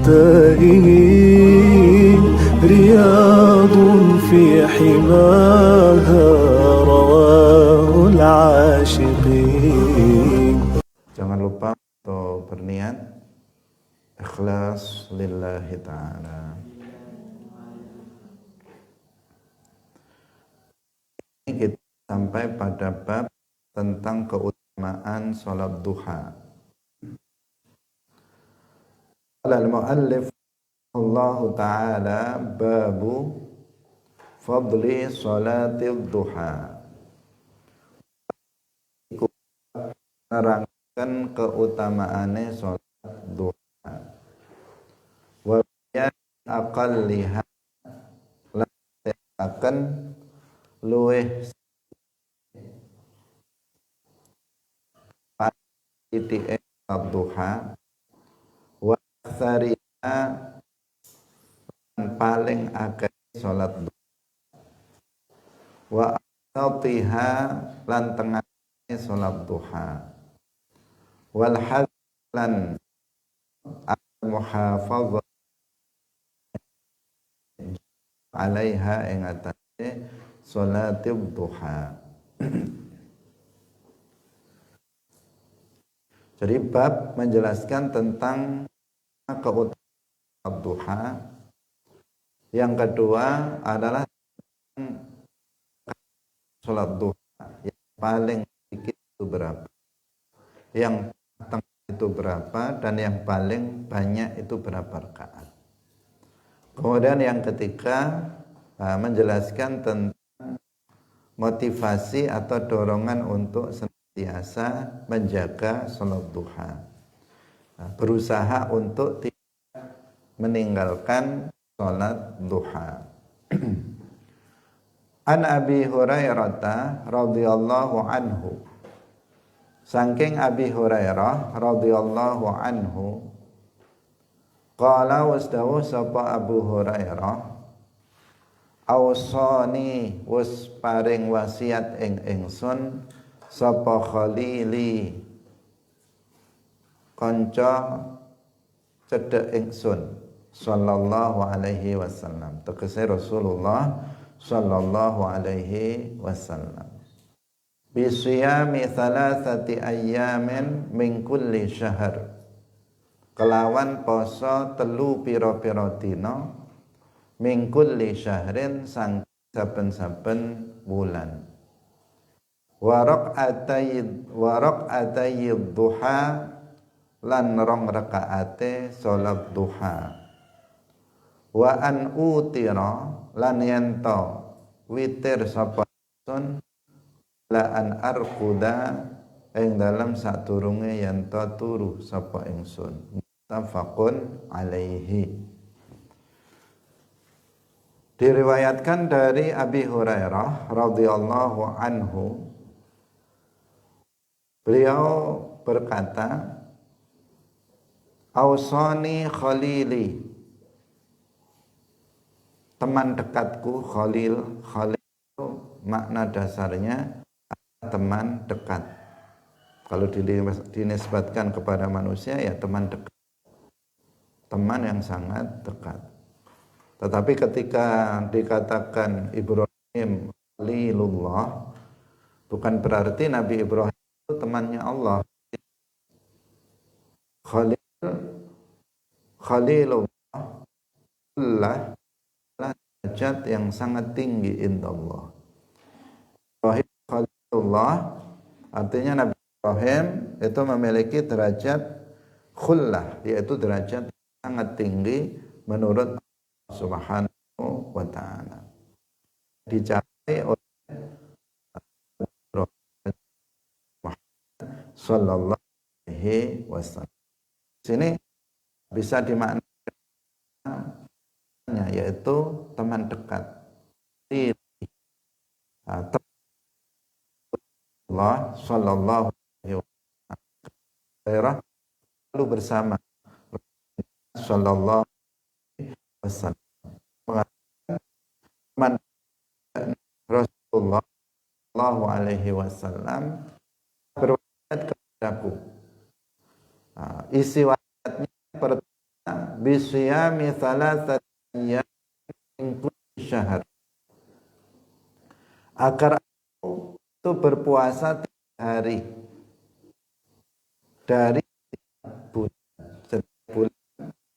تائهين رياض في حماها رواه العاشقين. Jangan lupa untuk berniat ikhlas lillahi ta'ala. Ini kita sampai pada bab tentang keutamaan sholat duha. Al-muallif Allah ta'ala babu fadli sholatil duha. Menerangkan keutamaane sholat duha. Wa biyan aqalliha akan luweh titik sholat duha wa tsariha paling akeh sholat duha wa awtiha lan tengah sholat duha wal hadlan al-muhafadzah alaiha ing atase sholatid duha. Jadi bab menjelaskan tentang keutamaan duha. Yang kedua adalah sholat duha yang paling sedikit itu berapa, yang tengah itu berapa, dan yang paling banyak itu berapa rakaat. Kemudian yang ketiga menjelaskan tentang motivasi atau dorongan untuk senantiasa menjaga sholat duha, berusaha untuk tidak meninggalkan sholat duha. An Abi Hurairah radhiyallahu anhu, saking Abi Hurairah radhiyallahu anhu, qala wasdawu sapa Abu Hurairah, awsani wis paring wasiat ing ingsun sapa khalili kanca cedhek ingsun sallallahu alaihi wasallam, tegese Rasulullah sallallahu alaihi wasallam, bisiyami thalathati ayyamin min kulli syahr, kelawan poso telu pira-pira dina min kulli syahrin sang saben-saben bulan, wa raq'atay duha lan rong rakaate salat duha, wa an utira lan yento witir sapa sun la an arquda ing dalam sadurunge yento turu sapa ingsun. Muttafaqun alaihi. Diriwayatkan dari Abi Hurairah radhiyallahu anhu, beliau berkata, ausani khalili, teman dekatku. Khalil itu makna dasarnya teman dekat. Kalau dinisbatkan kepada manusia ya teman dekat, teman yang sangat dekat. Tetapi ketika dikatakan Ibrahim Khalilullah, bukan berarti Nabi Ibrahim itu temannya Allah. Khalilullah adalah derajat yang sangat tinggi inda Allah. Ibrahim Khalilullah artinya Nabi Ibrahim itu memiliki derajat khullah, yaitu derajat sangat tinggi menurut Allah Subhanahu wa ta'ala, dicapai oleh Muhammad sallallahu alaihi wasallam. Sini bisa dimaknai yaitu teman dekat. Allah sallallahu alaihi wasallam lalu bersama sallallahu alaihi wasallam mengatakan Rasulullah sallallahu alaihi wasallam berwasiat kepadaku. Isi wasiatnya pertama bisiyami thalathati ayyamin min kulli syahr, agar aku itu berpuasa 3 hari dari bulan. Setiap bulan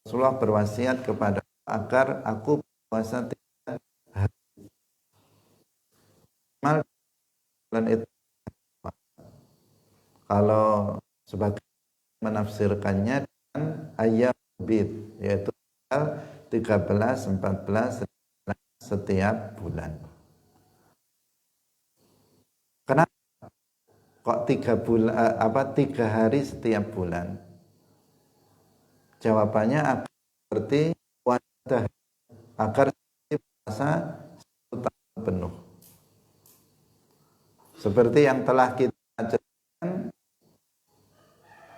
Rasulullah berwasiat kepada agar aku berpuasa 3 hari. Bulan itu, kalau sebagai menafsirkannya dengan ayat bid, yaitu tanggal 13, 14, 15 setiap bulan. Kenapa kok 3 hari setiap bulan? Jawabannya akan seperti puasa, agar puasa 1 tahun penuh. Seperti yang telah kita jelaskan,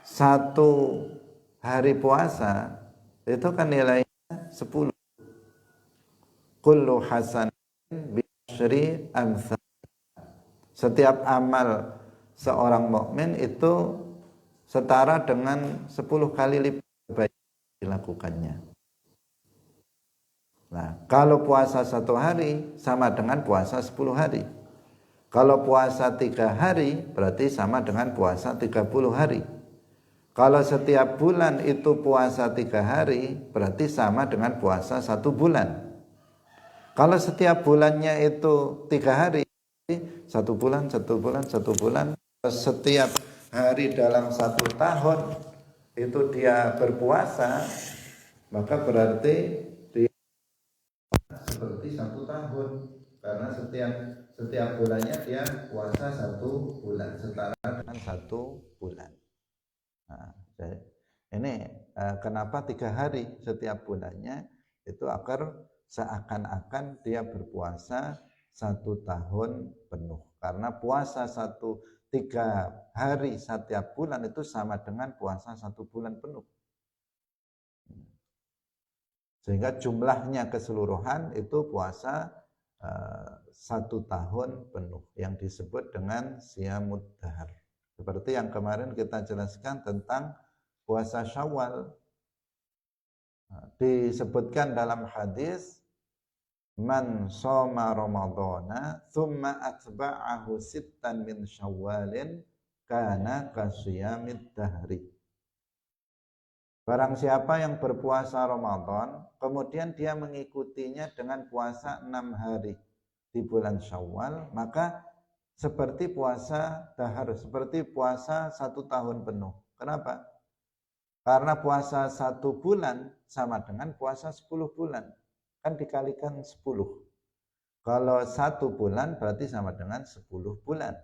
1 hari puasa itu kan nilainya 10. Kullu hasan bi asyri amsal. Setiap amal seorang mukmin itu setara dengan 10 kali lipat baik dilakukannya. Nah, kalau puasa 1 hari sama dengan puasa 10 hari. Kalau puasa 3 hari berarti sama dengan puasa 30 hari. Kalau setiap bulan itu puasa 3 hari berarti sama dengan puasa 1 bulan. Kalau setiap bulannya itu 3 hari, 1 bulan, 1 bulan, 1 bulan, setiap hari dalam 1 tahun itu dia berpuasa, maka berarti dia seperti 1 tahun, karena setiap bulannya dia puasa 1 bulan, setara dengan 1 bulan. Nah, ini kenapa 3 hari setiap bulannya, itu agar seakan-akan dia berpuasa 1 tahun penuh, karena puasa 3 hari setiap bulan itu sama dengan puasa 1 bulan penuh, sehingga jumlahnya keseluruhan itu puasa 1 tahun penuh yang disebut dengan siyamud dahar. Seperti yang kemarin kita jelaskan tentang puasa Syawal. Disebutkan dalam hadis, man shoma ramadhana thumma atba'ahu sittan min syawalin kana kasiyamid dahri. Barang siapa yang berpuasa Ramadan kemudian dia mengikutinya dengan puasa 6 hari di bulan Syawal, maka seperti puasa dahar, seperti puasa 1 tahun penuh. Kenapa? Karena puasa 1 bulan sama dengan puasa 10 bulan. Kan dikalikan 10. Kalau 1 bulan berarti sama dengan 10 bulan.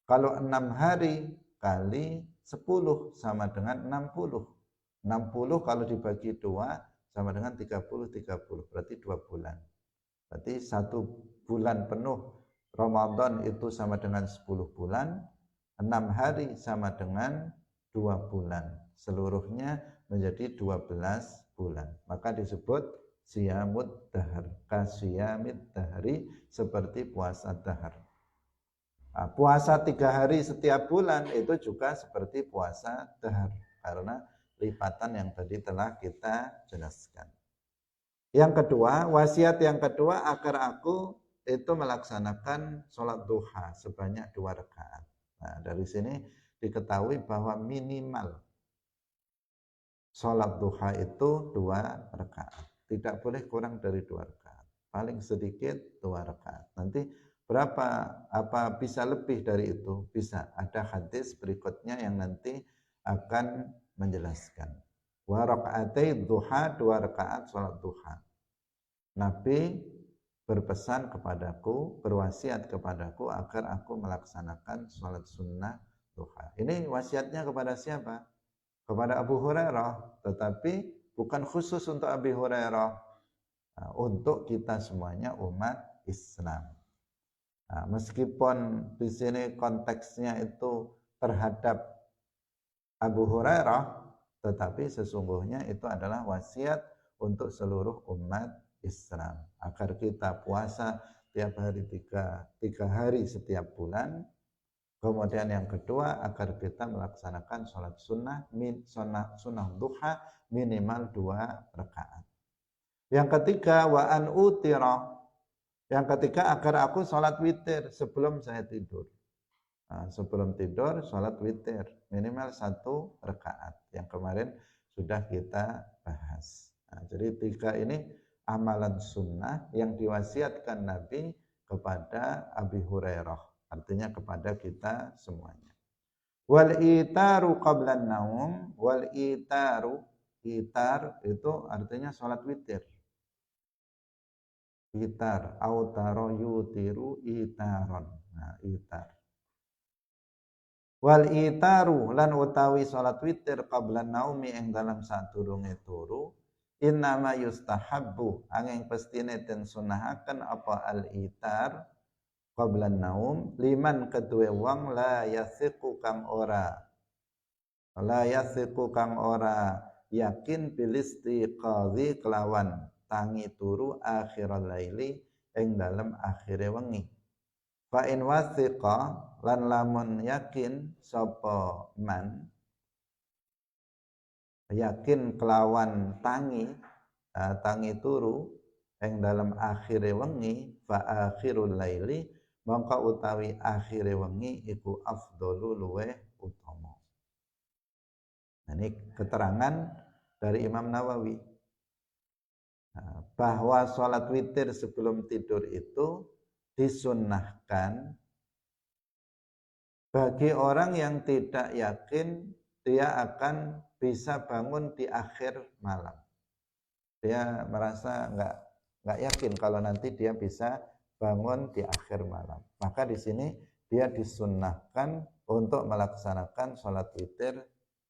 Kalau 6 hari kali 10 sama dengan 60. 60 kalau dibagi 2 sama dengan 30, berarti 2 bulan. Berarti 1 bulan penuh Ramadan itu sama dengan 10 bulan, 6 hari sama dengan 2 bulan. Seluruhnya menjadi 12 bulan. Maka disebut siyamud dahar, kasiyamid dahri, seperti puasa dahar. Nah, puasa 3 hari setiap bulan itu juga seperti puasa dahar, karena lipatan yang tadi telah kita jelaskan. Yang kedua, wasiat yang kedua, agar aku itu melaksanakan sholat duha sebanyak 2 rakaat. Nah, dari sini diketahui bahwa minimal sholat duha itu 2 rakaat. Tidak boleh kurang dari 2 rakaat. Paling sedikit 2 rakaat. Nanti apa bisa lebih dari itu? Bisa. Ada hadis berikutnya yang nanti akan menjelaskan. Wa raka'atai duha, 2 rakaat sholat duha. Nabi berpesan kepadaku, berwasiat kepadaku agar aku melaksanakan sholat sunnah duha. Ini wasiatnya kepada siapa? Kepada Abu Hurairah, tetapi bukan khusus untuk Abu Hurairah, untuk kita semuanya umat Islam. Nah, meskipun di sini konteksnya itu terhadap Abu Hurairah, tetapi sesungguhnya itu adalah wasiat untuk seluruh umat Islam, agar kita puasa tiap hari 3 hari setiap bulan, Kemudian yang kedua, agar kita melaksanakan sholat sunnah duha minimal 2 rakaat. Yang ketiga, wa an utira. Yang ketiga, agar aku sholat witir sebelum saya tidur. Nah, sebelum tidur sholat witir minimal 1 rakaat. Yang kemarin sudah kita bahas. Nah, jadi 3 ini amalan sunnah yang diwasiatkan Nabi kepada Abi Hurairah. Artinya kepada kita semuanya. Wal itaru qablan naum. Wal itaru. Itar itu artinya sholat witir. Itar. Autaro yutiru itaron. Nah, itar. Wal itaru lan utawi salat witir qabla naumi ing dalam sadurunge turu innama yustahabbu angin pestine den sunahaken apa al itar qabla naum liman kedue wong la yasiqu kang ora yakin bil istiqadhi kelawan tangi turu akhiral laili ing dalam akhire wengi. Fa in wasiqa lan lamun yakin sapa man yakin kelawan tangi turu ing dalam akhire wengi fa akhirul laili mongko utawi akhire wengi iku afdalu luweh utama. Ini keterangan dari Imam Nawawi bahwa sholat witir sebelum tidur itu disunnahkan bagi orang yang tidak yakin dia akan bisa bangun di akhir malam. Dia merasa nggak yakin kalau nanti dia bisa bangun di akhir malam. Maka di sini dia disunnahkan untuk melaksanakan sholat witir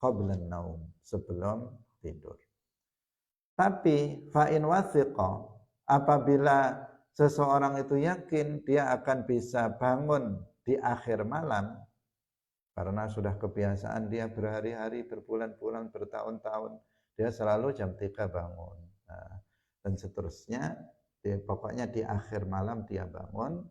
qablan naum, sebelum tidur. Tapi fa'in wasiqa, apabila seseorang itu yakin dia akan bisa bangun di akhir malam karena sudah kebiasaan dia berhari-hari, berbulan-bulan, bertahun-tahun dia selalu jam 3 bangun. Nah, dan seterusnya, pokoknya di akhir malam dia bangun,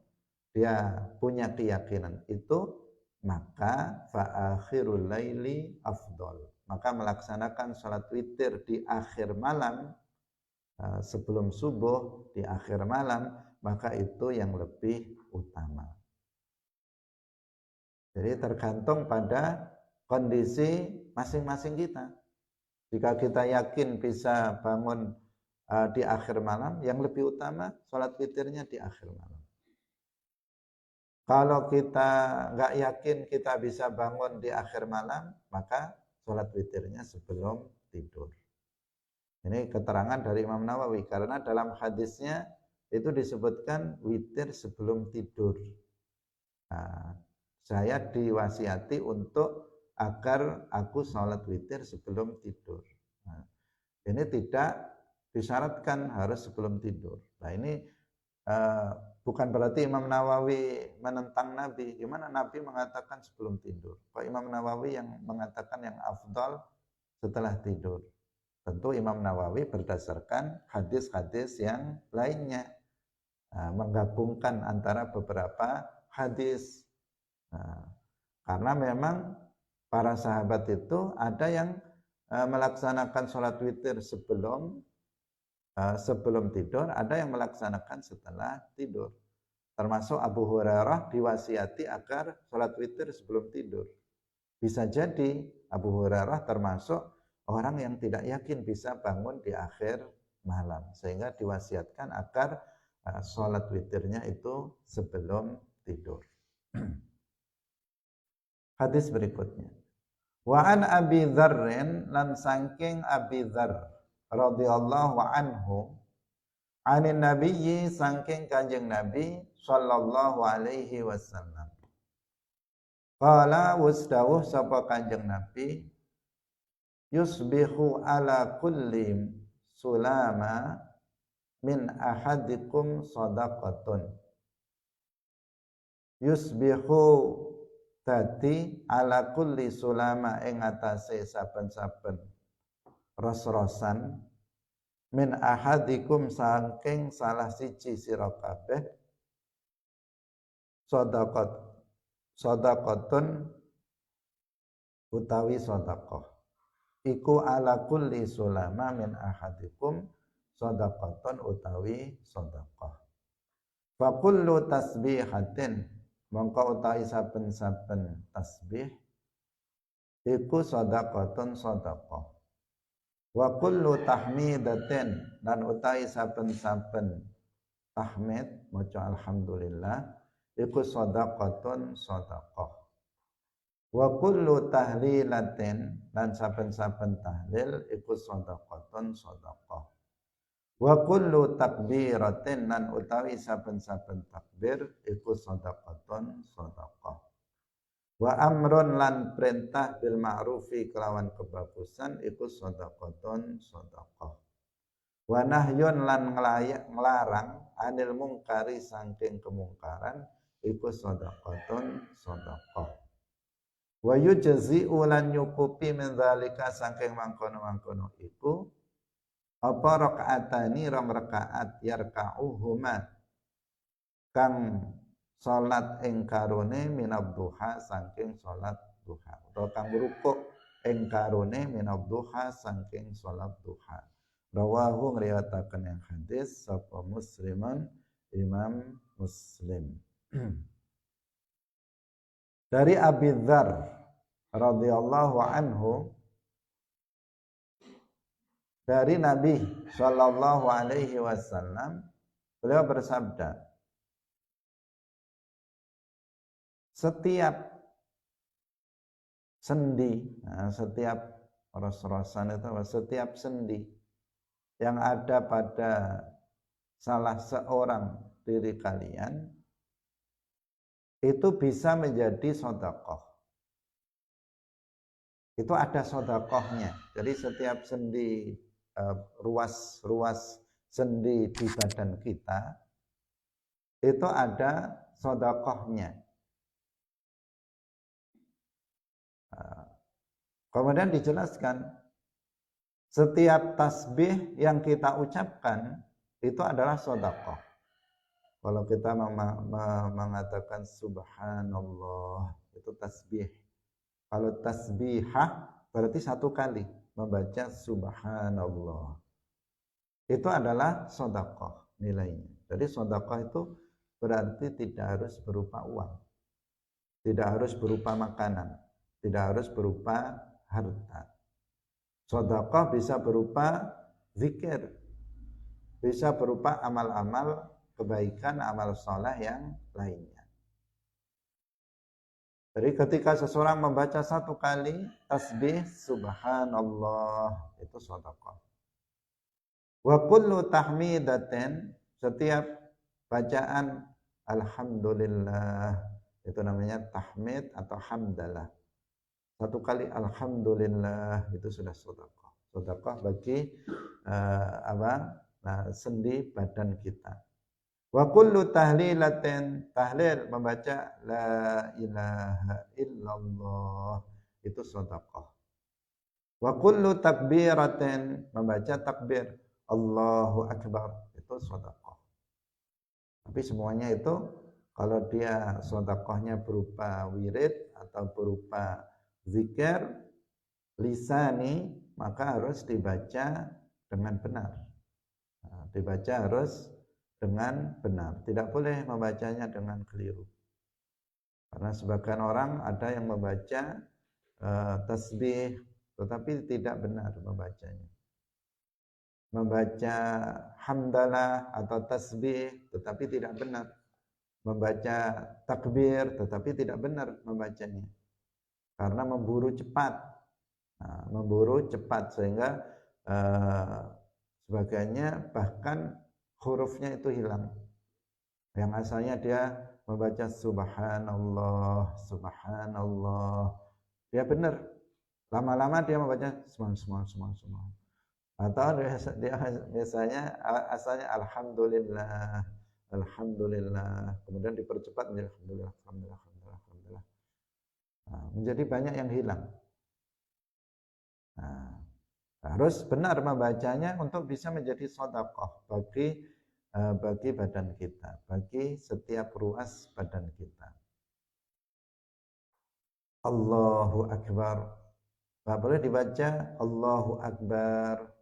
dia punya keyakinan itu, maka fa akhirul laili afdal. Maka melaksanakan sholat witir di akhir malam sebelum subuh, di akhir malam, maka itu yang lebih utama. Jadi tergantung pada kondisi masing-masing kita. Jika kita yakin bisa bangun di akhir malam, yang lebih utama sholat witirnya di akhir malam. Kalau kita nggak yakin kita bisa bangun di akhir malam, maka sholat witirnya sebelum tidur. Ini keterangan dari Imam Nawawi, karena dalam hadisnya itu disebutkan witir sebelum tidur. Nah, saya diwasiati untuk agar aku sholat witir sebelum tidur. Nah, ini tidak disyaratkan harus sebelum tidur. Nah, ini bukan berarti Imam Nawawi menentang Nabi. Gimana Nabi mengatakan sebelum tidur? Kok Imam Nawawi yang mengatakan yang afdal setelah tidur? Tentu Imam Nawawi berdasarkan hadis-hadis yang lainnya, menggabungkan antara beberapa hadis. Karena memang para sahabat itu ada yang melaksanakan sholat witir sebelum tidur, ada yang melaksanakan setelah tidur. Termasuk Abu Hurairah diwasiati agar sholat witir sebelum tidur. Bisa jadi Abu Hurairah termasuk orang yang tidak yakin bisa bangun di akhir malam, sehingga diwasiatkan agar sholat witirnya itu sebelum tidur. Hadis berikutnya. Wa an Abi Dzarrin lan saking Abi Dzar radhiyallahu anhu anin nabiyyi saking kanjeng Nabi sallallahu alaihi wasallam. Qala wasdawuh sapa kanjeng Nabi yusbihu ala kulli sulama min ahadikum sadaqatun. Yusbihu dadi ala kulli sulama ing atase saben-saben ros-rosan min ahadikum saking salah siji sira kabeh Shadaqatun utawi sedekah iku ala kulli sulama min ahadikum shadaqatun utawi sedekah. Fa kullu tasbihatin mongko utawi saben-saben tasbih iku shadaqatun sedekah. Wa kullu tahmidatin dan utawi saben-saben tahmid maca alhamdulillah iku shadaqatun sedekah. Wa kullu tahlilatin dan saben-saben tahlil iku shadaqatun sedekah. Wa kullu takbiratin dan utawi saben-saben takbir iku shadaqatun sedekah. Wa amrun lan perintah bil ma'rufi kelawan kebagusan iku shadaqatun sedekah. Wa nahyun lan nglarang anil mungkari saking kemungkaran iku shadaqatun sedekah. Wa yujzi'u lan nyukupi min dzalika saking mangkono-mangkono iku apa rakaatani rong rakaat yarka'uhuma kang salat ing karone minab duha saking salat duha utawa kang rukuk ing karone minab duha saking salat duha. Rawahu ngriwayataken yang hadis sapa Musliman Imam Muslim. Dari Abi Dzar radhiyallahu anhu dari Nabi sallallahu alaihi wasallam beliau bersabda, setiap sendi, setiap ros-rosan itu setiap sendi yang ada pada salah seorang diri kalian itu bisa menjadi sedekah. Itu ada sedekahnya. Jadi setiap sendi ruas sendi di badan kita itu ada sedekahnya. Kemudian dijelaskan setiap tasbih yang kita ucapkan itu adalah sedekah. Kalau kita mengatakan subhanallah itu tasbih. Kalau tasbihah berarti satu kali membaca subhanallah. Itu adalah sedekah nilainya. Jadi sedekah itu berarti tidak harus berupa uang. Tidak harus berupa makanan. Tidak harus berupa harta. Sedekah bisa berupa zikir, bisa berupa amal-amal kebaikan, amal saleh yang lainnya. Jadi ketika seseorang membaca satu kali tasbih subhanallah itu sedekah. Wa kullu tahmidatin setiap bacaan alhamdulillah itu namanya tahmid atau hamdalah. Satu kali alhamdulillah itu sudah sedekah. Sedekah bagi sendi badan kita. Wa kullu tahlilatin tahlil membaca la ilaha illallah itu sedekah. Wa kullu takbiratin membaca takbir Allahu akbar itu sedekah. Tapi semuanya itu kalau dia sedekahnya berupa wirid atau berupa zikir lisani maka harus dibaca dengan benar. Dibaca harus dengan benar. Tidak boleh membacanya dengan keliru. Karena sebagian orang ada yang membaca tasbih tetapi tidak benar membacanya. Membaca hamdalah atau tasbih tetapi tidak benar. Membaca takbir tetapi tidak benar membacanya. Karena memburu cepat, sehingga sebagainya bahkan hurufnya itu hilang. Yang asalnya dia membaca subhanallah, subhanallah, dia benar. Lama-lama dia membaca semang. Atau dia biasanya asalnya alhamdulillah, alhamdulillah, kemudian dipercepat menjadi alhamdulillah, alhamdulillah, alhamdulillah. Menjadi banyak yang hilang. Harus benar membacanya untuk bisa menjadi sedekah bagi badan kita, bagi setiap ruas badan kita. Allahu Akbar. Nggak boleh dibaca Allahu Akbar.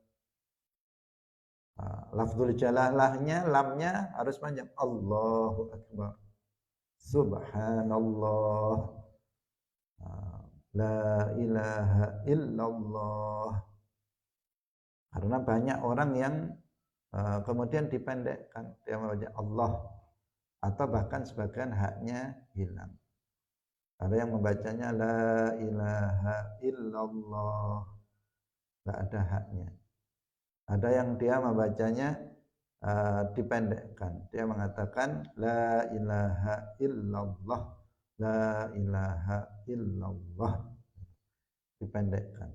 Lafzul jalalahnya, lamnya harus panjang. Allahu Akbar. Subhanallah. La ilaha illallah. Karena banyak orang yang kemudian dipendekkan. Dia membaca Allah. Atau bahkan sebagian haknya hilang. Ada yang membacanya la ilaha illallah. Nggak ada haknya. Ada yang dia membacanya dipendekkan. Dia mengatakan la ilaha illallah, la ilaha illallah, dipendekkan.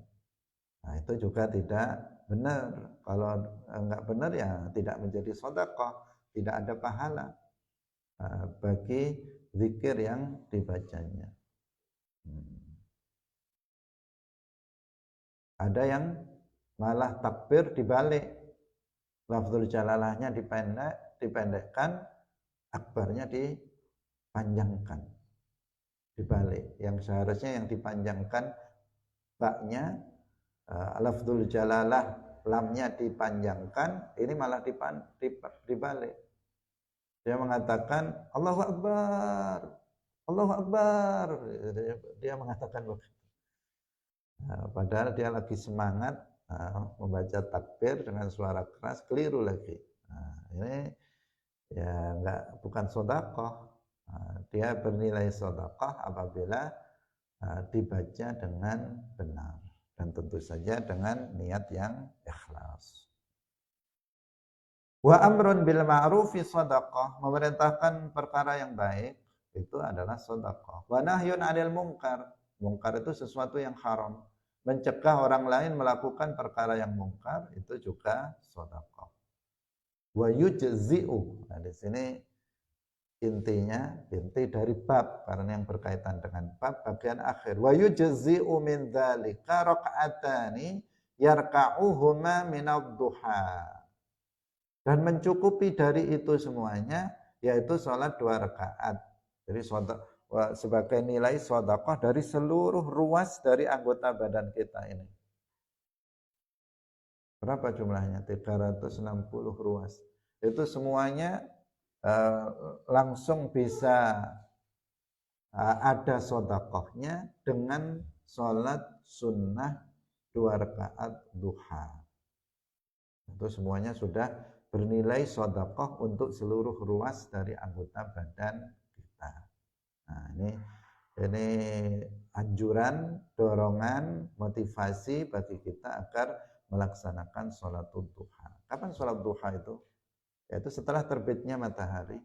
Nah, itu juga tidak benar. Kalau enggak benar ya tidak menjadi sedekah, tidak ada pahala bagi zikir yang dibacanya. Ada yang malah takbir dibalik, lafzul jalalahnya dipendekkan, akbarnya dipanjangkan, dibalik. Yang seharusnya yang dipanjangkan baknya, lafzul jalalah lamnya dipanjangkan, ini malah dibalik. Dia mengatakan Allahu Akbar, Allahu Akbar. Dia mengatakan begitu. Padahal dia lagi semangat membaca takbir dengan suara keras, keliru lagi. Ini ya bukan sedekah. Dia bernilai sedekah apabila dibaca dengan benar dan tentu saja dengan niat yang ikhlas. Wa amrun bil ma'rufi sedekah, memerintahkan perkara yang baik itu adalah sedekah. Wa nahyun 'anil munkar, munkar itu sesuatu yang haram. Mencegah orang lain melakukan perkara yang mungkar itu juga sedekah. Wa yujzi'u. Nah, di sini inti dari bab karena yang berkaitan dengan bab bagian akhir. Wa yujzi'u min dzalika raka'atani yarka'uhuma minad duha. Dan mencukupi dari itu semuanya yaitu salat 2 rakaat. Jadi sebagai nilai sedekah dari seluruh ruas dari anggota badan kita ini. Berapa jumlahnya? 360 ruas. Itu semuanya langsung bisa ada sedekahnya dengan sholat sunnah 2 rakaat duha. Itu semuanya sudah bernilai sedekah untuk seluruh ruas dari anggota badan kita. Nah, ini anjuran, dorongan, motivasi bagi kita agar melaksanakan sholat duha. Kapan sholat duha itu? Yaitu setelah terbitnya matahari,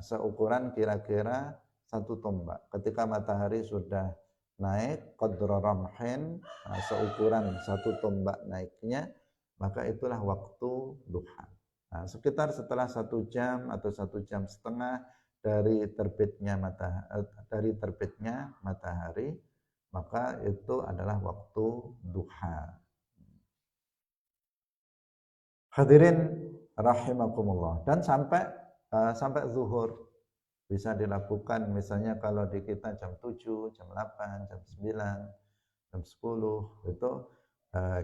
seukuran kira-kira 1 tombak. Ketika matahari sudah naik, qadra ramhin, seukuran 1 tombak naiknya, maka itulah waktu duha. Nah, sekitar setelah 1 jam atau 1 jam setengah dari terbitnya matahari, maka itu adalah waktu duha. Hadirin rahimakumullah. Dan sampai zuhur bisa dilakukan, misalnya kalau di kita jam 7, jam 8, jam 9, jam 10 itu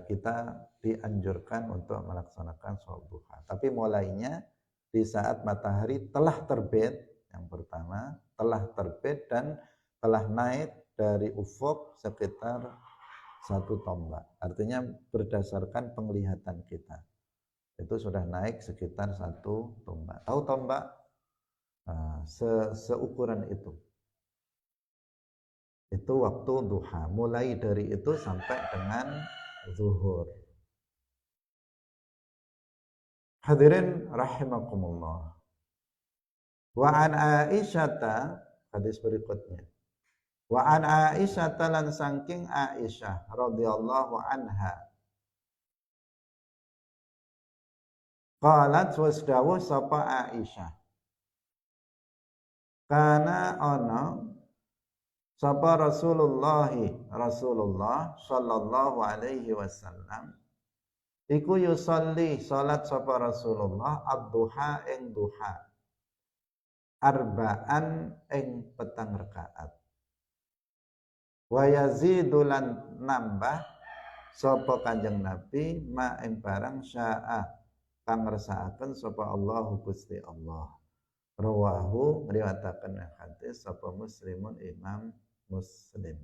kita dianjurkan untuk melaksanakan sholat duha. Tapi mulainya di saat matahari telah terbit. Yang pertama, telah terbit dan telah naik dari ufuk sekitar 1 tombak. Artinya berdasarkan penglihatan kita. Itu sudah naik sekitar 1 tombak. Tahu tombak? Seukuran itu. Itu waktu duha. Mulai dari itu sampai dengan zuhur. Hadirin rahimakumullah. Wa an Aisyata, hadis berikutnya. Wa an Aisyata lan saking Aisyah radhiyallahu anha. Qalat wasdawuh sapa Aisyah. Kana ana sapa Rasulullah sallallahu alaihi wasallam iku yusolli salat sapa Rasulullah ad-duha ing duha arba'an ing 4 rakaat. Wa yazidulan nambah sapa Kanjeng Nabi ma ing barang syaa kang ngersakaken sapa Allahu Gusti Allah. Rawahu riwayataken hadis sapa Muslimun Imam Muslim.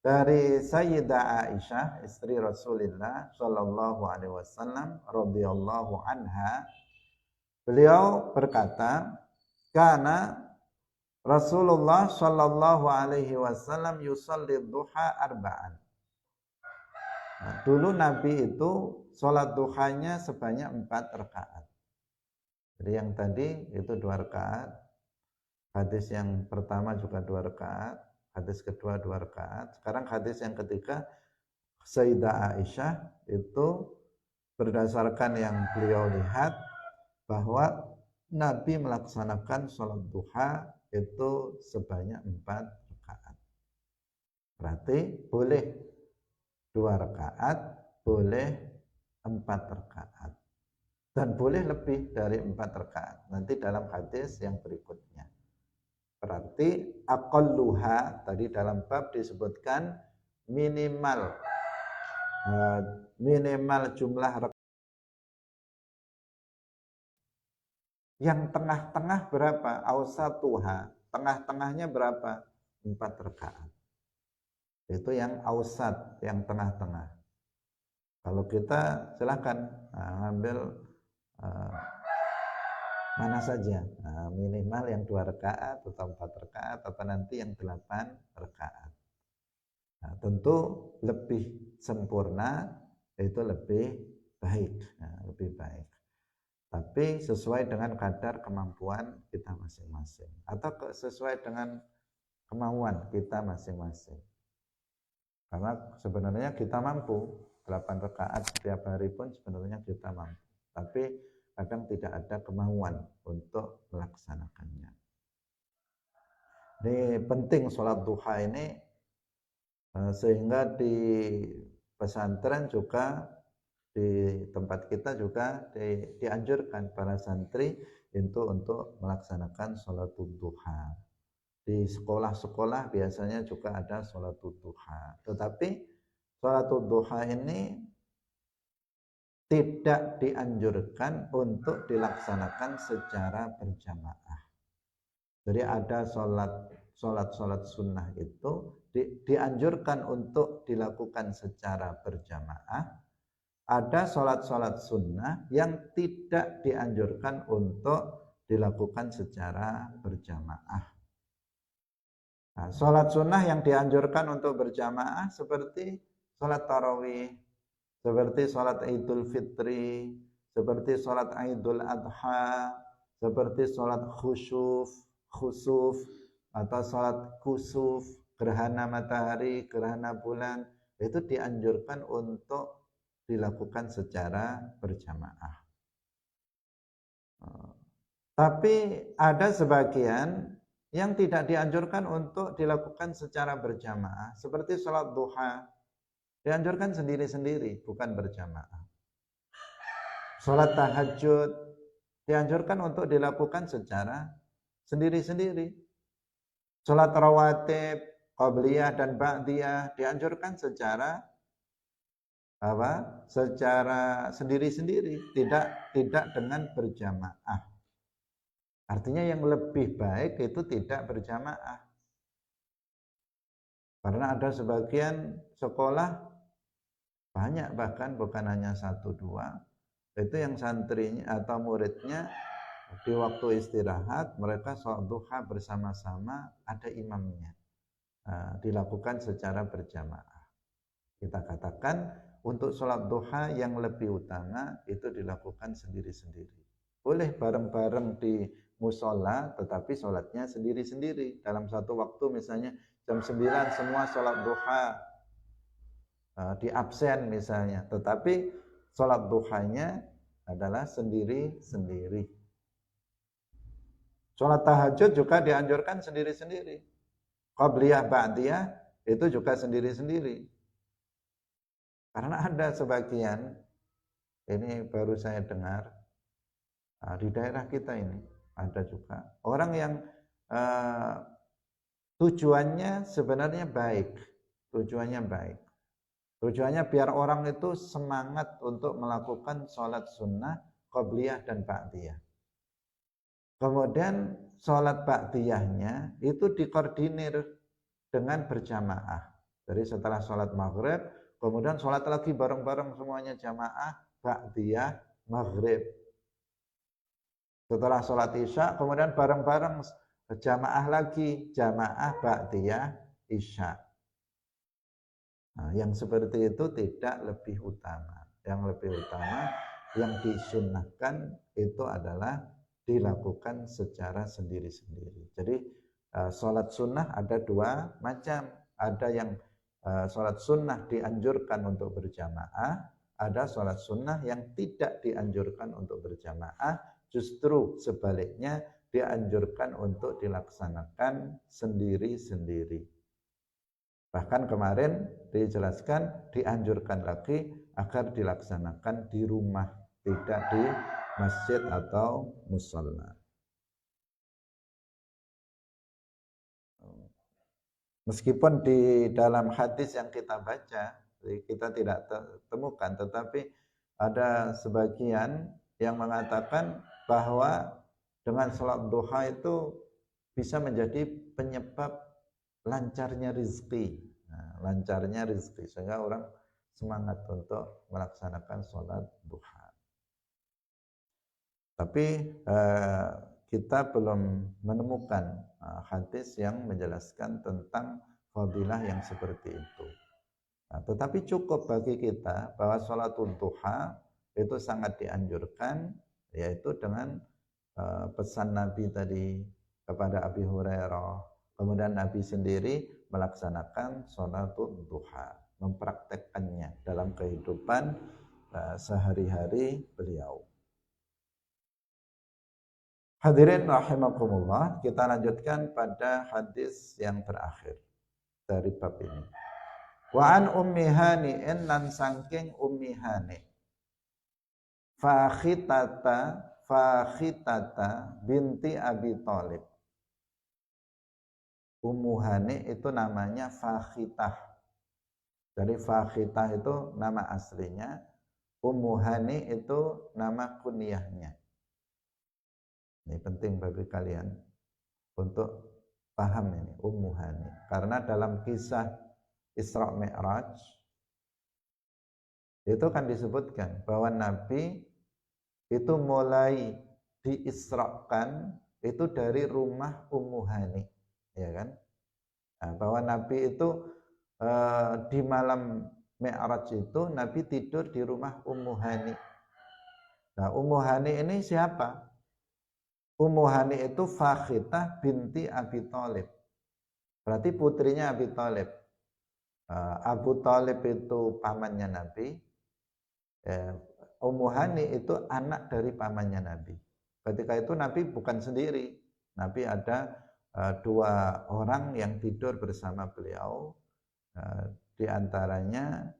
Dari Sayyidah Aisyah istri Rasulullah Shallallahu Alaihi Wasallam radhiyallahu anha, beliau berkata, karena Rasulullah Shallallahu Alaihi Wasallam yusalli duha arba'an. Nah, dulu Nabi itu sholat duhanya sebanyak 4 rakaat. Jadi yang tadi itu 2 rakaat, hadis yang pertama juga 2 rakaat, hadis kedua 2 rakaat. Sekarang hadis yang ketiga, Sayyidah Aisyah itu berdasarkan yang beliau lihat bahwa Nabi melaksanakan sholat duha itu sebanyak 4 rakaat. Berarti boleh 2 rakaat, boleh 4 rakaat. Dan boleh lebih dari 4 rakaat. Nanti dalam hadis yang berikutnya. Berarti aqalluha, tadi dalam bab disebutkan minimal jumlah rakaat. Yang tengah-tengah berapa? Ausatuha, tengah-tengahnya berapa? 4 rakaat. Itu yang ausat, yang tengah-tengah. Kalau kita silahkan ambil mana saja, minimal yang 2 rakaat atau 4 rakaat atau nanti yang 8 rakaat. Nah, tentu lebih sempurna itu lebih baik, lebih baik. Tapi sesuai dengan kadar kemampuan kita masing-masing atau sesuai dengan kemauan kita masing-masing. Karena sebenarnya kita mampu 8 rakaat setiap hari pun sebenarnya kita mampu. Tapi kadang tidak ada kemauan untuk melaksanakannya. Ini penting sholat duha ini sehingga di pesantren juga di tempat kita juga dianjurkan para santri itu untuk melaksanakan sholat duha. Di sekolah-sekolah biasanya juga ada sholat duha. Tetapi sholat duha ini tidak dianjurkan untuk dilaksanakan secara berjamaah. Jadi ada sholat sunnah itu dianjurkan untuk dilakukan secara berjamaah. Ada sholat sunnah yang tidak dianjurkan untuk dilakukan secara berjamaah. Nah, sholat sunnah yang dianjurkan untuk berjamaah seperti sholat tarawih, seperti sholat idul fitri, seperti sholat idul adha, seperti sholat khusuf atau sholat kusuf, gerhana matahari, gerhana bulan, itu dianjurkan untuk dilakukan secara berjamaah. Tapi ada sebagian yang tidak dianjurkan untuk dilakukan secara berjamaah, seperti sholat duha, dianjurkan sendiri-sendiri, bukan berjamaah. Sholat tahajud dianjurkan untuk dilakukan secara sendiri-sendiri. Sholat rawatib, qabliyah dan ba'diyah dianjurkan secara secara sendiri-sendiri, tidak dengan berjamaah. Artinya yang lebih baik itu tidak berjamaah. Karena ada sebagian sekolah banyak, bahkan bukan hanya 1-2, itu yang santrinya atau muridnya di waktu istirahat mereka sholat duha bersama-sama, ada imamnya, dilakukan secara berjamaah. Kita katakan untuk sholat duha yang lebih utama itu dilakukan sendiri-sendiri. Boleh bareng-bareng di musola, tetapi sholatnya sendiri-sendiri. Dalam satu waktu misalnya jam 9 semua sholat duha, di absen misalnya, tetapi sholat duhanya adalah sendiri-sendiri. Sholat tahajud juga dianjurkan sendiri-sendiri. Qabliyah ba'diyah itu juga sendiri-sendiri. Karena ada sebagian, ini baru saya dengar, di daerah kita ini ada juga orang yang eh, tujuannya sebenarnya baik. Tujuannya baik. Tujuannya biar orang itu semangat untuk melakukan sholat sunnah, qobliyah dan ba'diyah. Kemudian sholat ba'diyahnya itu dikoordinir dengan berjamaah. Jadi setelah sholat maghrib, kemudian sholat lagi bareng-bareng semuanya jamaah, ba'diyah, maghrib. Setelah sholat isya, kemudian bareng-bareng jamaah lagi, jamaah, ba'diyah, isya. Nah, yang seperti itu tidak lebih utama. Yang lebih utama, yang disunnahkan itu adalah dilakukan secara sendiri-sendiri. Jadi sholat sunnah ada dua macam. Ada yang sholat sunnah dianjurkan untuk berjamaah, ada sholat sunnah yang tidak dianjurkan untuk berjamaah, justru sebaliknya dianjurkan untuk dilaksanakan sendiri-sendiri. Bahkan kemarin dijelaskan, dianjurkan lagi agar dilaksanakan di rumah, tidak di masjid atau musalla. Meskipun di dalam hadis yang kita baca, kita tidak temukan, tetapi ada sebagian yang mengatakan bahwa dengan sholat duha itu bisa menjadi penyebab lancarnya rezeki, lancarnya rezeki, sehingga orang semangat untuk melaksanakan sholat duha. Tapi kita belum menemukan hadis yang menjelaskan tentang fadilah yang seperti itu. Nah, tetapi cukup bagi kita bahwa sholatul duha itu sangat dianjurkan, yaitu dengan pesan Nabi tadi kepada Abi Hurairah. Kemudian Nabi sendiri melaksanakan sholatul duha, mempraktekkannya dalam kehidupan sehari-hari beliau. Hadirin rahimakumullah, kita lanjutkan pada hadis yang terakhir dari bab ini. Wa an ummi hani'in lan sangking ummi hani. Fakhitata binti Abi Thalib. Ummu Hani itu namanya Fakhitah. Jadi Fakhitah itu nama aslinya, Ummu Hani itu nama kunyahnya. Ini penting bagi kalian untuk paham ini, Ummu Hani. Karena dalam kisah Isra Mi'raj itu kan disebutkan bahwa Nabi itu mulai diisrakan itu dari rumah Ummu Hani. Ya kan? Nah, bahwa Nabi itu di malam Mi'raj itu Nabi tidur di rumah Ummu Hani. Nah, Ummu Hani ini siapa? Ummu Hani itu Fakhitah binti Abi Thalib. Berarti putrinya Abi Thalib. Abu Thalib itu pamannya Nabi. Ummu Hani itu anak dari pamannya Nabi. Ketika itu Nabi bukan sendiri. Nabi ada dua orang yang tidur bersama beliau, di antaranya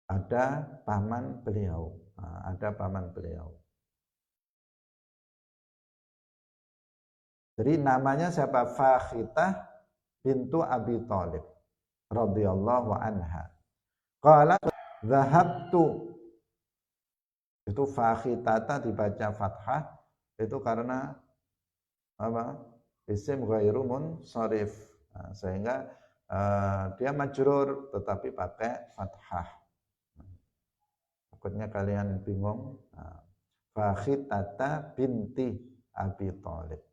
ada paman beliau, Jadi namanya siapa? Fakhitah bintu Abi Thalib radhiyallahu anha. Qalat dhahabtu, itu Fakhitata dibaca fathah itu karena apa? Isim ghairu munsharif, sehingga dia majrur tetapi pakai fathah. Takutnya kalian bingung. Fakhitata binti Abi Thalib.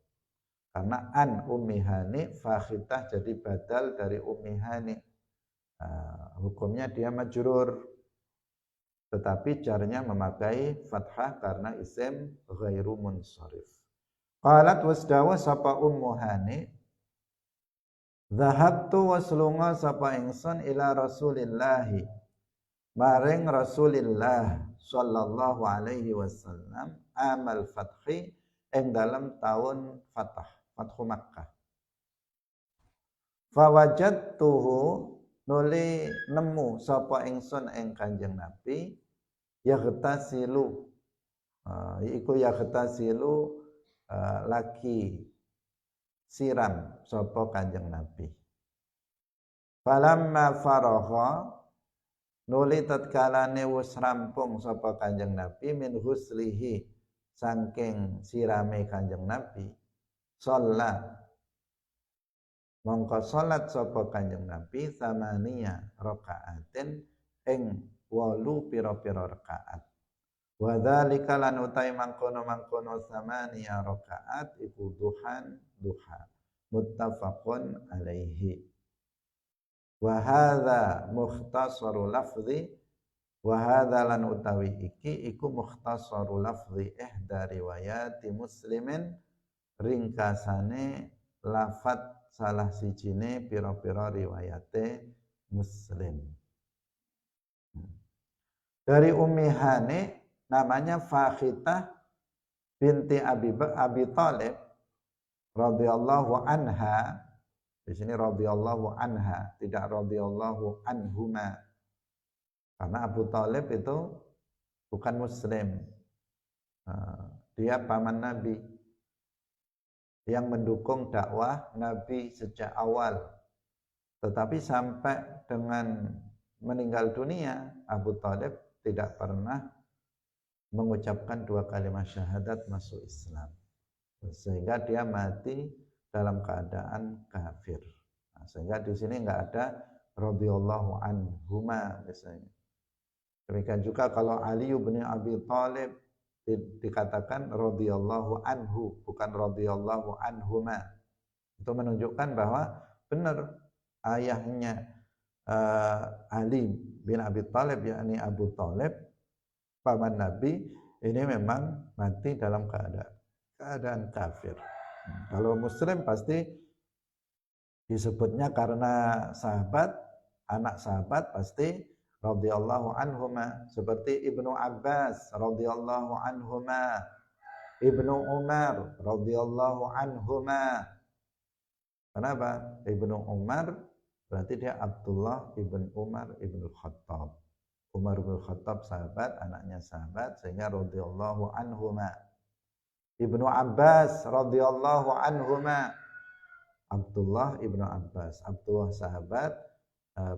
Karena an Ummi Hani, Fakhitah jadi badal dari Ummi Hani. Hukumnya dia majrur, tetapi jarnya memakai fathah karena isim ghairu munsharif. Qalat wasdawa sapa Ummu Hani, dhahabtu waslunga sapa ingsun ila Rasulillah, maring Rasulillah sallallahu alaihi wasallam, amal fathi, ing dalam tahun Fathu Makkah. Fawajadtuhu, nuli nemu sapa ingsun ing Kanjeng Nabi, yaghtasilu, iku yaghtasilu lagi siram sapa Kanjeng Nabi. Falamma faragha nuli tatkalane wis rampung sapa Kanjeng Nabi min huslihi saking sirame Kanjeng Nabi, shalla mongko salat sapa Kanjeng Nabi samania rakaatin ing 8 pira-pira rakaat. Wa dzalika lan utai mangkono-mangkono samania rakaat iku duha muttafaqun alaihi. Wa hadza mukhtasarul lafzi wa hadza lan utawi iki iku mukhtasarul lafzi ihda riwayati muslimin ringkasane lafat salah sijine pira-pira riwayate Muslim. Dari Ummi Hani namanya Fakhitah binti Abi Thalib radhiyallahu anha. Di sini radhiyallahu anha, tidak radhiyallahu anhuma. Karena Abu Thalib itu bukan muslim. Dia paman Nabi yang mendukung dakwah Nabi sejak awal. Tetapi sampai dengan meninggal dunia, Abu Thalib tidak pernah mengucapkan 2 kalimat syahadat masuk Islam. Sehingga dia mati dalam keadaan kafir. Sehingga di sini enggak ada radhiyallahu anhuma misalnya. Demikian juga kalau Ali bin Abi Thalib dikatakan radhiyallahu anhu, bukan radhiyallahu anhuma. Itu menunjukkan bahwa benar ayahnya Ali bin Abi Thalib, yakni Abu Thalib, paman Nabi, ini memang mati dalam keadaan kafir. Kalau muslim pasti disebutnya karena sahabat, anak sahabat pasti radhiyallahu anhuma, seperti Ibnu Abbas radhiyallahu anhuma, Ibnu Umar radhiyallahu anhuma. Kenapa? Ibnu Umar berarti dia Abdullah ibn Umar ibn Khattab. Umar bin Khattab sahabat, anaknya sahabat, sehingga radhiyallahu anhuma. Ibnu Abbas radhiyallahu anhuma, Abdullah ibnu Abbas, Abdullah sahabat,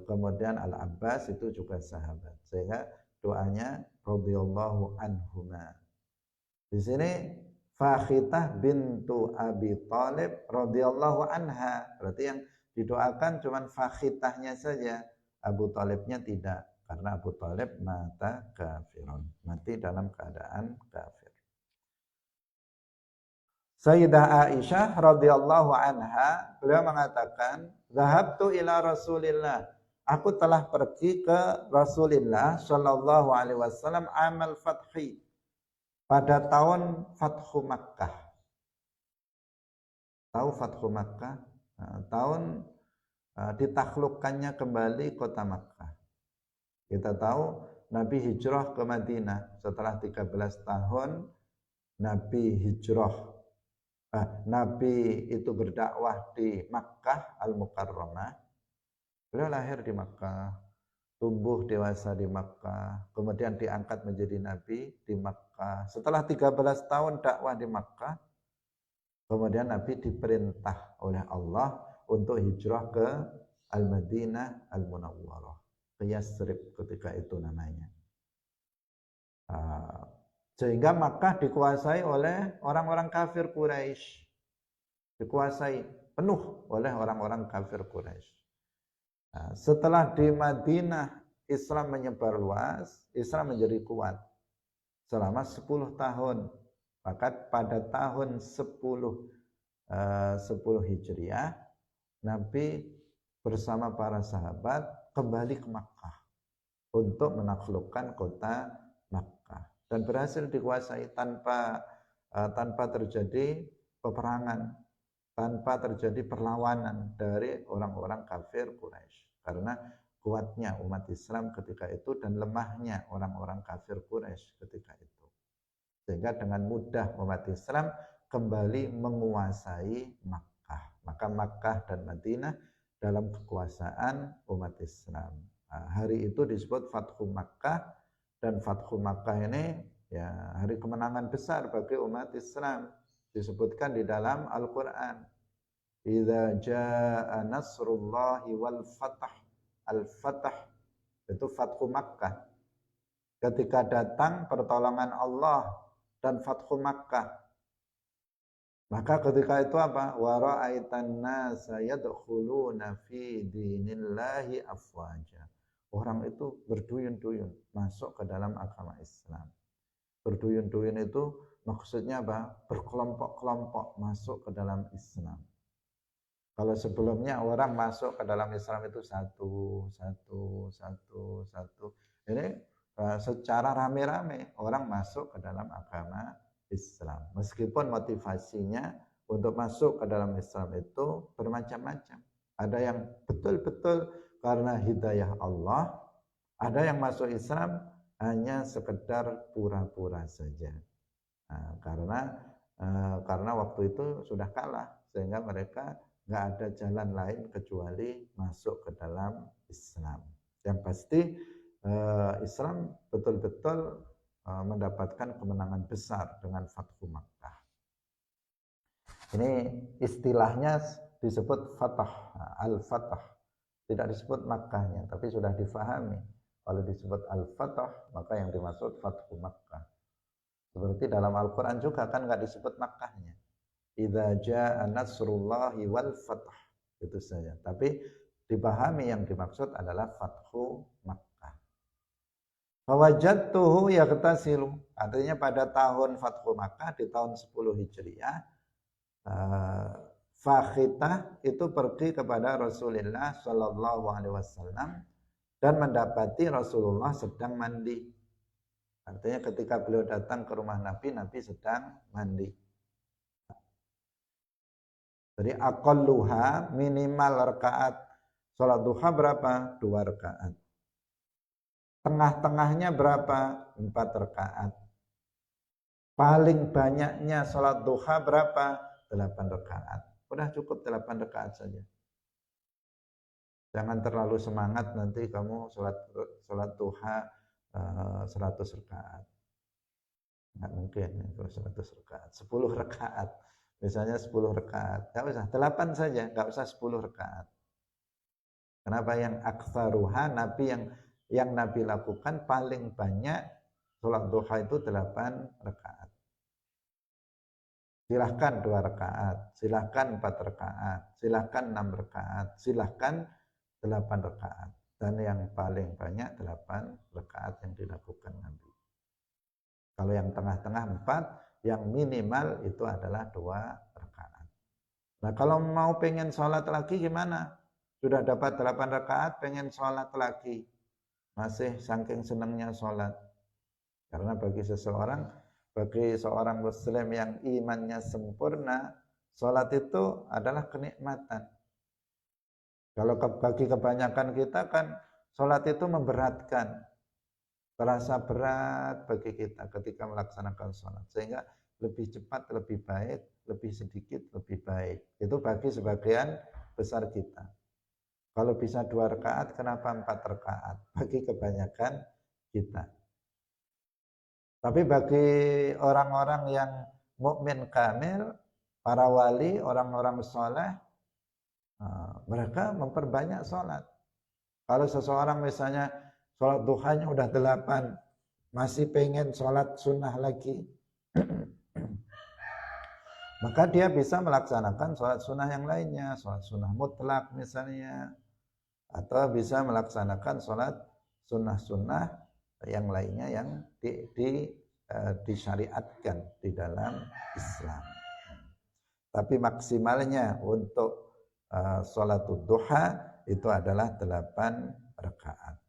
kemudian Al-Abbas itu juga sahabat, sehingga doanya radhiyallahu anhuma. Di sini Fakhitah bintu Abi Thalib radhiyallahu anha, berarti yang didoakan cuma Fakhitahnya saja, Abu Thalibnya tidak, karena Abu Thalib mata kafirun, mati dalam keadaan kafir. Sayyidah Aisyah radhiyallahu anha, beliau mengatakan, "Zahabtu ila Rasulillah." Aku telah pergi ke Rasulullah sallallahu alaihi wasallam amal fathi, pada tahun Fathu Makkah. Tahu Fathu Makkah? Tahun ditaklukkannya kembali kota Makkah. Kita tahu Nabi hijrah ke Madinah setelah 13 tahun Nabi hijrah. Nabi itu berdakwah di Makkah Al-Mukarramah. Beliau lahir di Makkah, tumbuh dewasa di Makkah, kemudian diangkat menjadi Nabi di Makkah. Setelah 13 tahun dakwah di Makkah, kemudian Nabi diperintah oleh Allah untuk hijrah ke Al-Madinah Al-Munawwarah, ke Yasrib ketika itu namanya. Sehingga Makkah dikuasai oleh orang-orang kafir Quraisy. Dikuasai penuh oleh orang-orang kafir Quraisy. Setelah di Madinah Islam menyebar luas, Islam menjadi kuat selama 10 tahun. Maka pada tahun 10 Hijriah, Nabi bersama para sahabat kembali ke Makkah untuk menaklukkan kota Makkah. Dan berhasil dikuasai tanpa terjadi peperangan, tanpa terjadi perlawanan dari orang-orang kafir Quraisy, karena kuatnya umat Islam ketika itu dan lemahnya orang-orang kafir Quraisy ketika itu, sehingga dengan mudah umat Islam kembali menguasai Makkah. Maka Makkah dan Madinah dalam kekuasaan umat Islam. Hari itu disebut Fathu Makkah. Dan Fathu Makkah ini ya hari kemenangan besar bagi umat Islam. disebutkan di dalam Al-Qur'an. Idza jaa nasrullahi wal fath. Al-fath itu Fathu Makkah. Ketika datang pertolongan Allah dan Fathu Makkah. Maka ketika itu apa? Wa ra'aitan nasa yadkhuluna fi dinillahi afwaja. Orang itu berduyun-duyun masuk ke dalam agama Islam. Berduyun-duyun itu maksudnya apa? Berkelompok-kelompok masuk ke dalam Islam. Kalau sebelumnya orang masuk ke dalam Islam itu satu. Ini secara rame-rame orang masuk ke dalam agama Islam. Meskipun motivasinya untuk masuk ke dalam Islam itu bermacam-macam. Ada yang betul-betul karena hidayah Allah, ada yang masuk Islam hanya sekedar pura-pura saja. Nah, karena waktu itu sudah kalah sehingga mereka nggak ada jalan lain kecuali masuk ke dalam Islam. Yang pasti Islam betul-betul mendapatkan kemenangan besar dengan Fathu Makkah. Ini istilahnya disebut Fatah, Al-Fatah. Tidak disebut Makkahnya, tapi sudah difahami. Kalau disebut Al-Fatah, maka yang dimaksud Fathu Makkah. Seperti dalam Al-Quran juga kan nggak disebut Makkahnya. Idza jaa nasrullahi wal fath. Itu saja. Tapi dipahami yang dimaksud adalah Fathu Makkah. Fawajadtuhu yaghtasilu. Artinya pada tahun Fathu Makkah di tahun 10 Hijriah, Fakhitah itu pergi kepada Rasulullah Shallallahu Alaihi Wasallam dan mendapati Rasulullah sedang mandi. Artinya ketika beliau datang ke rumah Nabi, Nabi sedang mandi. Jadi aqalluha minimal rakaat sholat duha berapa? 2 rakaat. Tengah-tengahnya berapa? 4 rakaat. Paling banyaknya sholat duha berapa? 8 rakaat. Udah cukup 8 rakaat saja. Jangan terlalu semangat nanti kamu sholat duha 100 rakaat. Nggak mungkin kalau 100 rakaat. 10 rakaat. Misalnya 10 rakaat. Nggak usah, 8 saja. Nggak usah 10 rakaat. Kenapa yang aktsaruha Nabi yang Nabi lakukan paling banyak sholat duha itu 8 rakaat. Silahkan 2 rakaat, silahkan 4 rakaat, silahkan 6 rakaat, silahkan 8 rakaat. Dan yang paling banyak 8 rakaat yang dilakukan Nabi. Kalau yang tengah-tengah 4, yang minimal itu adalah 2 rakaat. Nah kalau mau pengen sholat lagi gimana? Sudah dapat 8 rakaat, pengen sholat lagi. Masih saking senangnya sholat. Karena bagi seorang muslim yang imannya sempurna, sholat itu adalah kenikmatan. Kalau bagi kebanyakan kita kan sholat itu memberatkan. Terasa berat bagi kita ketika melaksanakan sholat. Sehingga lebih cepat, lebih baik, lebih sedikit, lebih baik. Itu bagi sebagian besar kita. Kalau bisa 2 rakaat, kenapa 4 rakaat? Bagi kebanyakan kita. Tapi bagi orang-orang yang mukmin kamil, para wali, orang-orang soleh, mereka memperbanyak sholat. Kalau seseorang misalnya sholat duhanya udah 8, masih pengen sholat sunnah lagi, maka dia bisa melaksanakan sholat sunnah yang lainnya, sholat sunnah mutlak misalnya, atau bisa melaksanakan sholat sunnah-sunnah yang lainnya yang disyariatkan di dalam Islam. Tapi maksimalnya untuk sholatul duha itu adalah 8 rakaat.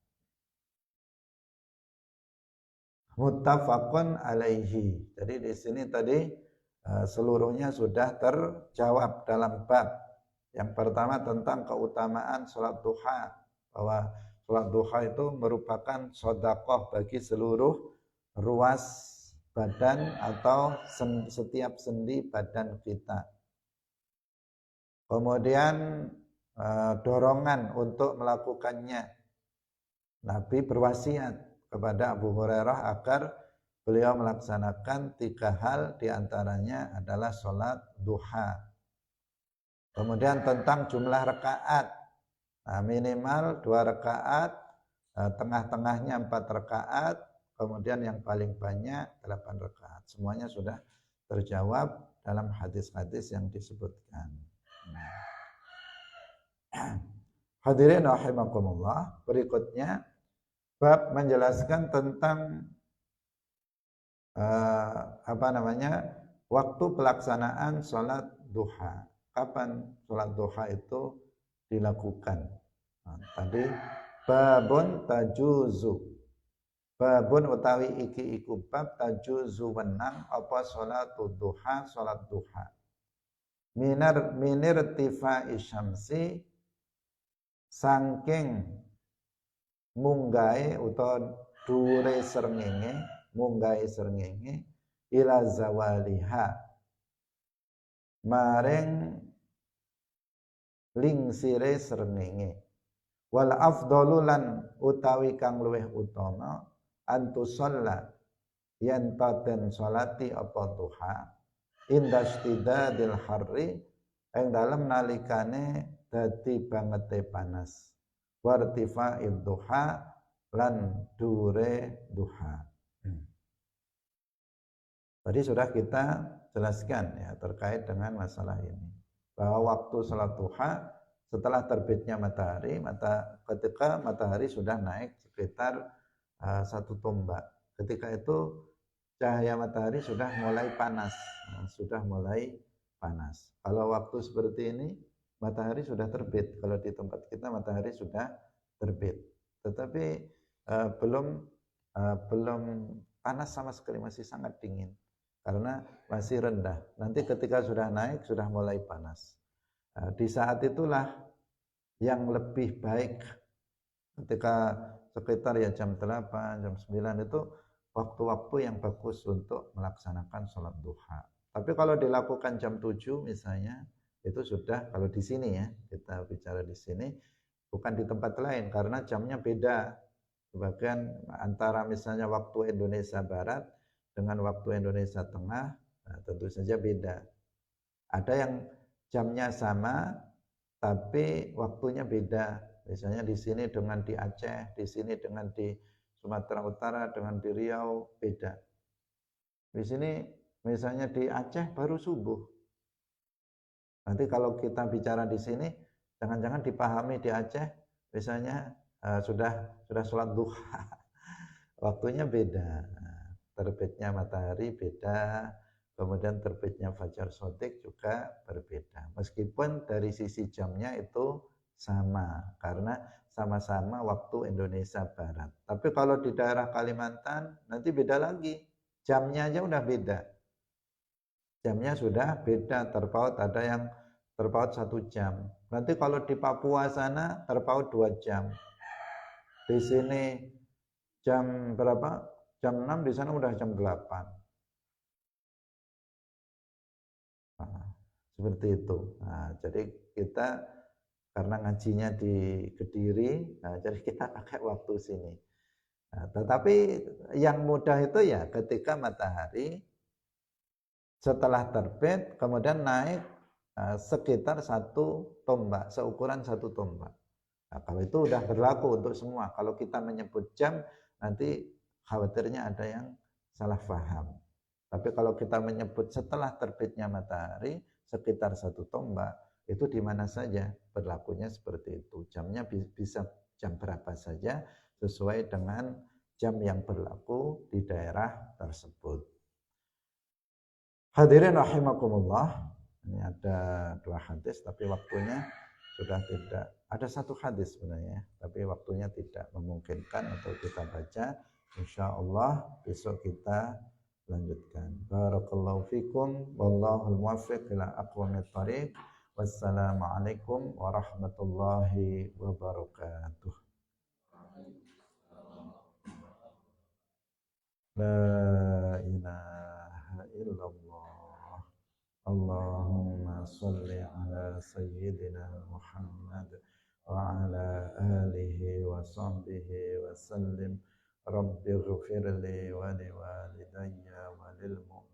Muttafaqun alaihi. Jadi di sini tadi seluruhnya sudah terjawab dalam bab. Yang pertama tentang keutamaan sholat duha, bahwa sholat duha itu merupakan sedekah bagi seluruh ruas badan atau setiap sendi badan kita. Kemudian dorongan untuk melakukannya. Nabi berwasiat kepada Abu Hurairah agar beliau melaksanakan 3 hal, diantaranya adalah sholat duha. Kemudian tentang jumlah rakaat, minimal 2 rakaat, tengah-tengahnya 4 rakaat, kemudian yang paling banyak 8 rakaat. Semuanya sudah terjawab dalam hadis-hadis yang disebutkan. Hadirin rahimakumullah, berikutnya bab menjelaskan tentang waktu pelaksanaan sholat duha. Kapan sholat duha itu dilakukan? Tadi babun tajuzu, babun utawi iki iku bab tajuzu wenang apa sholat duha, sholat duha. Minir tifai syamsi, saking munggahe utawa dure srengenge, munggahe srengenge ila zawaliha, maring lingsire srengenge. Wal afdalu lan utawi kang luweh utama antusalla yen paten salati apa duha indastidadil harri ing dalem nalikane dadi bangete panas, wartifa'id duha lan dure duha. Tadi sudah kita jelaskan ya terkait dengan masalah ini, bahwa waktu salat duha setelah terbitnya matahari, ketika matahari sudah naik sekitar 1 tombak, ketika itu cahaya matahari sudah mulai panas, Kalau waktu seperti ini matahari sudah terbit, kalau di tempat kita matahari sudah terbit, tetapi belum panas sama sekali, masih sangat dingin karena masih rendah. Nanti ketika sudah naik sudah mulai panas. Di saat itulah yang lebih baik, ketika sekitar ya jam 8, jam 9 itu waktu-waktu yang bagus untuk melaksanakan sholat duha. Tapi kalau dilakukan jam 7 misalnya, itu sudah, kalau di sini ya, kita bicara di sini, bukan di tempat lain karena jamnya beda. Sebagian antara misalnya waktu Indonesia Barat dengan waktu Indonesia Tengah, tentu saja beda. Ada yang jamnya sama tapi waktunya beda. Misalnya di sini dengan di Aceh, di sini dengan di Sumatera Utara, dengan di Riau beda. Di sini misalnya di Aceh baru subuh. Nanti kalau kita bicara di sini, jangan-jangan dipahami di Aceh misalnya sudah sholat duha. Waktunya beda. Terbitnya matahari beda, kemudian terbitnya fajar shodiq juga berbeda. Meskipun dari sisi jamnya itu sama, karena sama-sama waktu Indonesia Barat. Tapi kalau di daerah Kalimantan nanti beda lagi, jamnya aja udah beda. Jamnya sudah beda, terpaut, ada yang terpaut 1 jam. Nanti kalau di Papua sana terpaut 2 jam. Di sini jam berapa? Jam 6, di sana udah jam 8. Seperti itu. Jadi kita karena ngajinya di Kediri, jadi kita pakai waktu sini. Tetapi yang mudah itu ya ketika matahari setelah terbit kemudian naik sekitar 1 tombak, seukuran 1 tombak. Kalau itu udah berlaku untuk semua. Kalau kita menyebut jam, nanti khawatirnya ada yang salah paham. Tapi kalau kita menyebut setelah terbitnya matahari sekitar 1 tombak, itu di mana saja berlakunya seperti itu. Jamnya bisa jam berapa saja sesuai dengan jam yang berlaku di daerah tersebut. Hadirin rahimakumullah, ini ada 2 hadis tapi waktunya sudah tidak. Ada 1 hadis sebenarnya, tapi waktunya tidak memungkinkan untuk kita baca. Insyaallah besok kita lanjutkan. Barakallahu fikum, wallahul muwaffiq ila aqwamit thariq. Wassalamualaikum warahmatullahi wabarakatuh. La ilaha illallah. Allahumma salli ala sayyidina Muhammad wa ala alihi wa sahbihi wa sallim. Rabbighfirli wa liwalidayya wa lil mu'minin